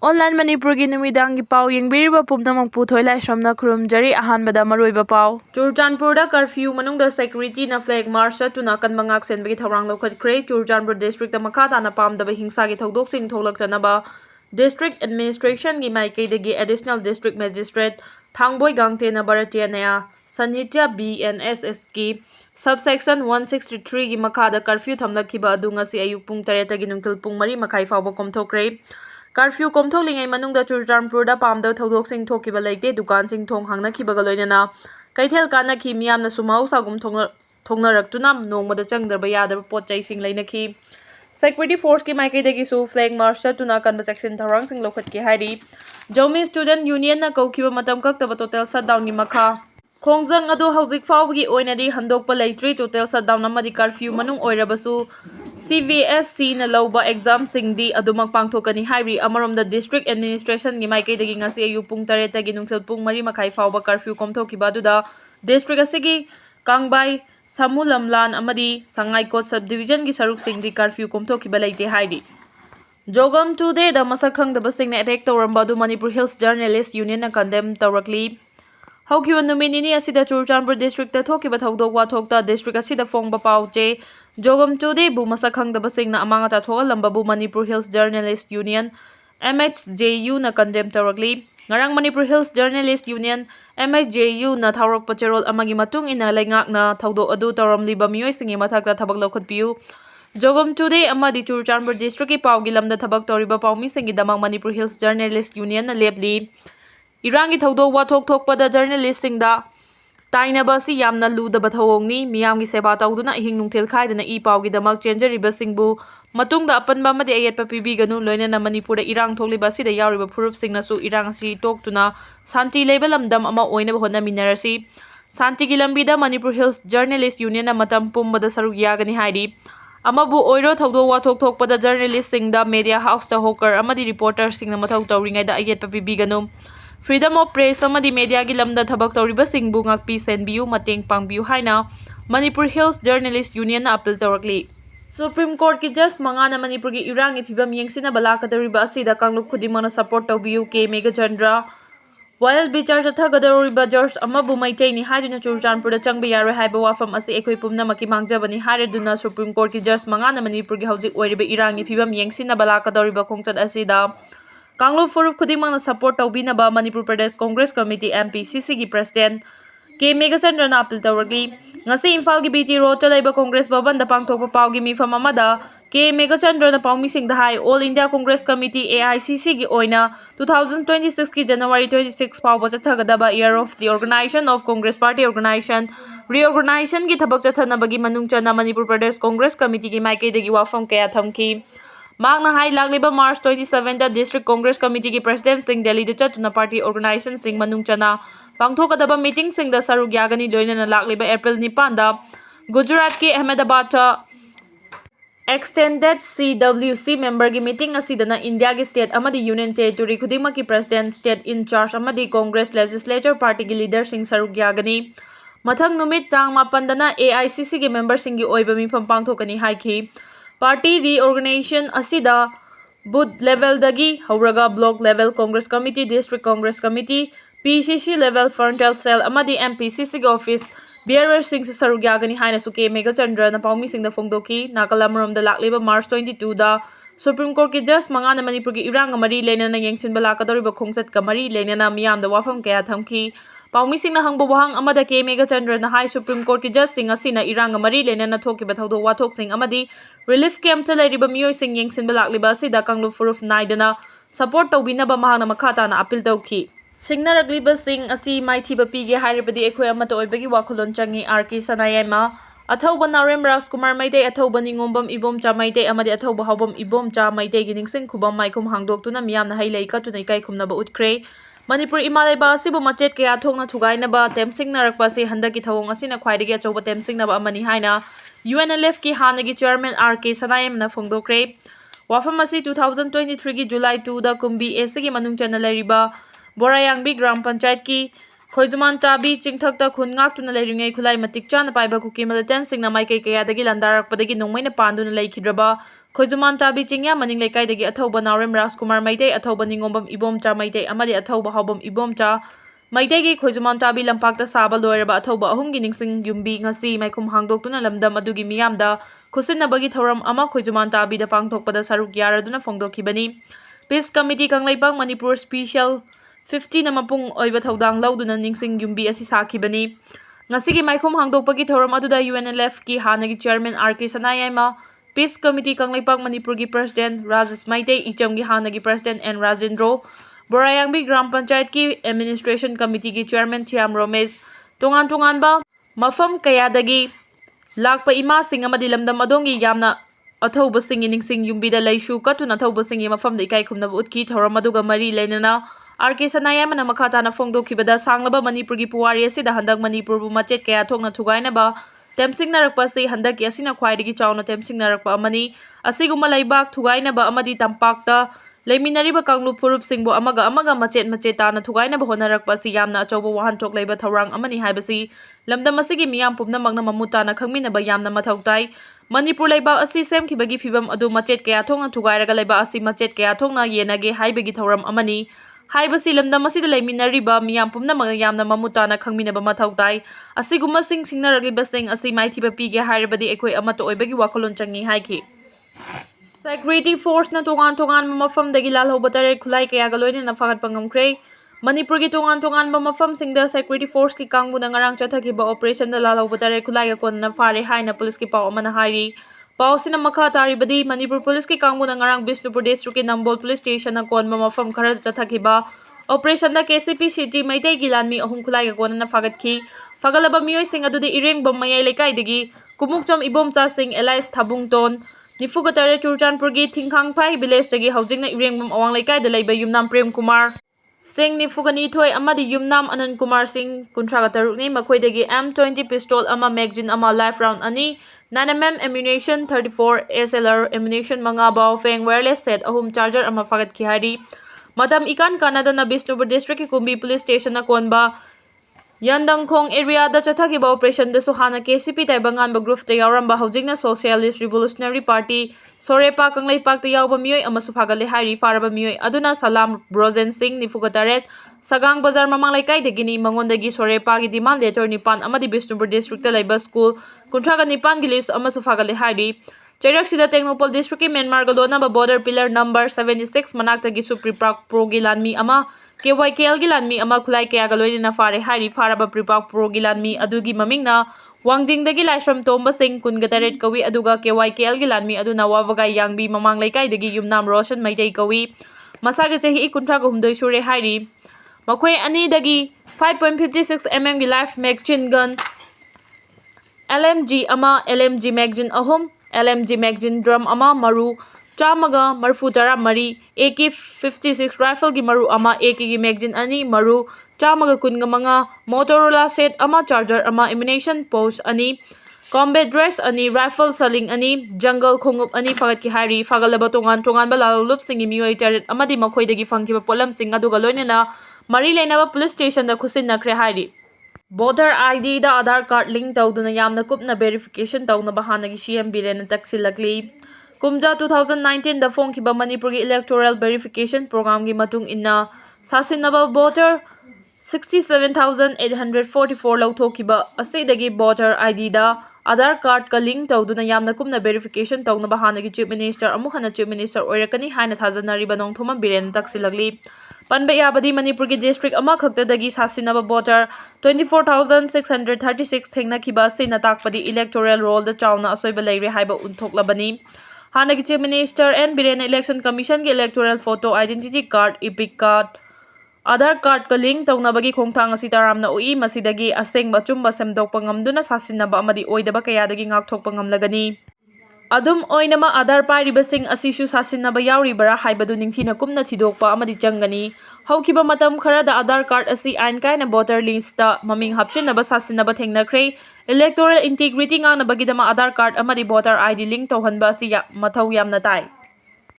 Online manipuri numidangi pau yengbiriba pumnamang puthoi lai somna khurumjari ahanbada Oiba Pao. Ccpurda curfew manungda security na flag march tuna kan mangak senbagi thawrang lokhatkre Ccpurda district makha tana pamdaba hingsa gi thodok sing tholaktanaba district administration gi maikeidagi additional district magistrate Thangboi Gangtena Bharatiya Sanhitya BNSS ki subsection 163 gi makhada curfew thamlakhiba adu ngasi ayuk pung 3 gi nungtil pung 4 makhai fawba komthokre curfew komthoklingai manungda Ccpurda pamda thodok sing thokiba leite dukan sing thong hangna khibaga loinana kaithel kana khi miyamna sumau sagum thongnaraktunam nongmada changdarba yadaba potchai sing leinakhi security force ki maikaidagi su flag march tuna kanba section tharang sing lokhatki hairi Zomi student union na kaukiba matam kaktaba total shutdown gi makha khongjang adu hauzik fawbagi oinadi handokpa leitri total shutdown amadi curfew manung oirabasu CVSC na lauba exam singdi adumak pangthokani hairi amaromda district administration gi maikaidagi ngasi ayu pung 3 gi nungthil pung 4 makhai fawba curfew komthokiba aduda district asigi Kangbai Samulamlan amadi Sangaikot subdivision gi saruk singdi curfew komthokiba leite hairi Jogam today da masak khangdaba singna attack tawramba du Manipur Hills Journalist Union na condemn tawrakli Haukiwa numinini asida Ccpurda district ta thokiba thodok wathokta district asida fongba pauche Jogam today bu masak khangdaba singna amanga ta thogalamba bu Manipur Hills Journalist Union MHJU na condemn tawrakli ngarang Manipur Hills Journalist Union MHJU na thawrak pacherol amagi matung ina laingak na thodok adu tawramliba miyoi singi mathakta thabak lokhatpiu Jogam today amadi Ccpurda district ki paugi lamda thabak toriba paumi singi damang Manipur Hills Journalist Union na lepli Irangi thodok wathok thokpada journalist singda tainaba si yamna ludaba thawongni miyamgi seba tawduna hing nungthel khaidana I paugi damak chenjariba singbu matungda apanba amadi ayetpa pibiganu loinana Manipurda irang thokliba sida yawriba phurup singna su irang si toktuna santi leiba lamdam ama oina honna minarasi santi gi lambida Manipur Hills Journalist Union na matam pumbada saruk yagani haidi amabu oiro thodok wathok thokpada journalist singda media house ta hawker amadi reporter singna mathau tawringai da ayetpa pibiganu Freedom of Press amadi media gi lamda thabak tawriba singbu ngakpi senbiu mateng pangbiu haina Manipur Hills Journalist Union na appeal tawrakli Supreme Court ki judge mangana Manipur gi irangi phibam yengsina balakadariba asida kanglup khudimana support tawbiu ke Megachandra While bichar chathagadariba judge amabu maitai ni haiduna Ccpurda changba yare haiba wafam asi ekoi pumna maki mangjabani hareduna Supreme Court ki judge mangana Manipur gi hauzik oiriba irangi phibam yengsina balakadariba khongchat asida Kanglup Furup Khudimang na support tawbinaba Manipur Pradesh Congress Committee MPCC gi President K Megachandra na appeal tawrakli ngasi Imphal gi BT Road ta laiba Congress Bhavan da pangthokpa pawgi mifam amada K Megachandra na pawmising da hai All India Congress Committee AICC gi oina 2026 ki January 26 pawba chathagadaba year of the Organization of Congress Party Organization Reorganization gi thabak chathanabagi manungchana Manipur Pradesh Congress Committee gi maikaidagi wafam kaya thamki Magna High Lagliba March 27 da District Congress Committee ki President Singh Delhi da chatuna party organization sing manungchana pangthokadaba meeting sing da saruk yagani loinana lagliba April 9 da Gujarat ki Ahmedabad ta Extended CWC member gi meeting asidana India gi state amadi union territory khudima ki president state in charge amadi Congress legislature party gi leader sing saruk yagani mathang numit tang mapandana AICC gi member sing gi oiba mifam pangthokani haiki Party reorganization asida booth level dagi hauraga block level Congress Committee District Congress Committee PCC level frontal cell amadi MPCC gi office bearer sing su saruk yagani haina su ke Megachandra na pawmi sing da fongdoki nakalamrom da lakleba March 22 da Supreme Court ki judge mangana Manipur ki irang amari leinana yengsin balakadoriba khongchat kamari leinana miyam da wafam kaya thamki Pawmi sing na hangbo wahang amada ke Megachandra na High Supreme Court ki judge sing asina irang amari leinana thokiba thodok wathok sing amadi relief camp ta lairiba miyoi sing yengsin balakliba asida kanglup furuf naidana support tawbinaba mahana makhata na appeal tawki Singnaragliba sing asi maithiba pige hairibadi ekhoi amata oibagi wakholon changi RK Sanayama Athauba Narem Rajkumar Maite Athauba Ningombam Ibom Cha Maite amadi Athauba Haubam Ibom Cha Maite gi ningsing khubam maikhum hangdoktuna miyamna hailai ka tunai kai khumnaba utkre Manipur imalaiba asibu machet kaya thongna thugainaba temsing narakpa se handaki thawong asina khwaidagi achoba temsing naba amani haina UNLF ki hanagi chairman RK Sanayam na phongdokre wafam asi 2023 ki July 2 da Kumbi SG manungchana lariba Borayangbi Gram Panchayat ki Khoijuman Tabi Chingthakta Khun Ngaktuna Leiringai Khulai Matik Chana Paiba Kuki militantsingna Maikai Kayadagi Landarakpadagi Nongmaina Panduna Leikidraba Khoijuman Tabi Chingya Maning Leikaidagi Athoba Naurem Raskumar Maite Athoba Ningombam Ibomcha Maite Amadi Athoba Hobam Ibomcha Maitegi Khoijuman Tabi Lampakta Saba Loiraba Athoba Ahumgi Ningsing Yumbi Ngasi Maikum Hangdoktuna Lamdam Adugi Miyamda Khusinnabagi Thoram Ama Khoijuman Tabi da Pangthokpada Saruk Yaraduna Phongdokhibani Peace Committee Kanglaipang Manipur Special 50 na mapung oiba thaudang lauduna ningsing yumbi asi sakhibani ngasigi maikhum hangdokpagi thoram aduda UNLF ki hanagi chairman RK Sanayama Peace Committee Kanglaipang Manipur gi president Rajesh Maite Icham gi hanagi president N Rajendro Borayangbi Gram Panchayat ki administration committee gi chairman Thiam Romesh tongan ba mafam kayadagi lakpa ima sing amadi lamdam adongi yamna athoba singi ningsing yumbi da laishu katuna thoba singi mafam da ikai khumna utki thoram aduga mari leinana RK Sanayama na makhatana phongdokhibada sanglaba Manipur gi puwari asida handak Manipur bu machet kaya thokna thugainaba temsingnarakpa si handak asina khwaidagi chauna temsingnarakpa amani asiguma laibak thugainaba amadi tampakta leiminariba kanglu purup singbo amaga machet tana thugainaba honarakpa si yamna achauba wahanthok leiba thawrang amani haibasi lamdam asigi miyam pumnamakna mamutana khangminaba yamna mathautai Manipur laibak asi semkhibagi phibam adu machet kaya thokna thugairaga laiba asi machet kaya thokna yenage haibagi thawram amani Haibasi lamdam asida leiminariba miyam pumnamakna yamna mamutana khangminaba mathautai asiguma singnaragliba sing asi maithiba pige hairabadi ekhoi amato oibagi wakolon changi haiki Security force na tongan mafamdagi lalhoba tare khulai kayaga loinena fagatpa ngamkhre Manipur gi tongan mafam singda security force ki kangbuna ngarang chathakiba operation da lalhoba tare khulai ga konna fare haina police ki pau amana hairi Pao sina makha taribadi Manipur Police ki kangmuna ngarang Bishnupur District ki Nambol Police Station na konba mafam khara chathakiba operation da KCPCG Maitei Gilanmi ahum khulai ga konna fagatki fagalaba miyoi sing adudi ireng bom mayai lekai degi kumukchom ibomcha sing Elias Thabungton Nifugatare Churchanpur gi Thingkhang Phai village dagi haujingna ireng bom awang lekai da leiba Yumnam Prem Kumar Singh Nifugani Thoi amadi Yumnam Anand Kumar Singh kuntraga ni makoidagi M20 pistol ama magazine ama live round ani 9mm ammunition 34 SLR ammunition mga bao feng wireless set ahum charger ama fagat kihari madam ikan Canada na Bishnupur District ki Kumbi Police Station na konba Yandangkhong area da chathaki ba operation da suhana KCP taibangan ba group ta yauramba haujingna Socialist Revolutionary Party Sorepa Kanglaipak ta yawba miyoi ama sufagale hari faraba miyoi aduna Salam Brozen Singh Nifugataret Sagang Bazar mamang laikai degini mangondagi Sorepa gi demand letter nipan amadi Bishnupur District ta laiba school kuntraga nipan gi list ama sufagale hari Chairak sida Technopol District ki Myanmar galona ba border pillar number 76 manakta gi Supripak Pro gilanmi ama KYKL gilanmi ama khulai kaya galoi na fare hari faraba Pripak Pro gilanmi adugi mamingna Wangjing dagi Laishram Tomba Singh Kungataret kawi aduga KYKL gilanmi aduna wawagai yangbi mamang laikai dagi Yumnam Roshan Maitei kawi masaga chahi kuntraga humdoi sure hari makhoi ani dagi 5.56 mm gi live magazine gun LMG ama LMG magazine ahum LMG magazine drum ama maru Chamaga marfutara mari AK-56 rifle gi maru ama AK gi magazine ani maru Chamaga kunga mga Motorola set ama charger ama ammunition post ani combat dress ani rifle saling ani jungle khongup ani fagat ki hari fagalaba tongan ba lalulup singi miyoi charet amadi makhoi dagi fangkiba polam sing aduga loinena mari leinaba police station da khusin nakre hari Voter ID da Aadhaar card link tawduna yamna kupna verification tawna bahanagi CM Biren taksilakli Kumja 2019 da phongkiba Manipur gi electoral verification program gi matung inna sasinaba voter 67,844 lauthokiba asidagi voter ID da Aadhaar card ka link tawduna yamna kumna verification tawna bahanagi chief minister amuhana chief minister oirakani haina thajanari banong thoma Biren taksilakli Panba yabadi Manipur gi district ama khakta dagi sasinaba voter 24,636 thengna kiba sina takpadi electoral roll da chauna asoiba leire haiba unthoklabani Hanagi Chief Minister and Biren Election Commission ki electoral photo identity card epic card Aadhaar card ka link tawnabagi khongthang asi taramna ui masidagi aseng bachumba semdokpa ngamduna sasinaba amadi oidaba kayadagi ngakthokpa ngamlagani Adum oinama Aadhaar pairibasing asishu sasinaba yauribara haibadu ningthina kumna thidokpa amadi changani Haukiba matam kharada Aadhaar card asi ain kaina voter list ta maming hapchinaba sasinaba thengnakhre electoral integrity nganabagidama Aadhaar card amadi voter ID link tawhanba asi mathau yamna tai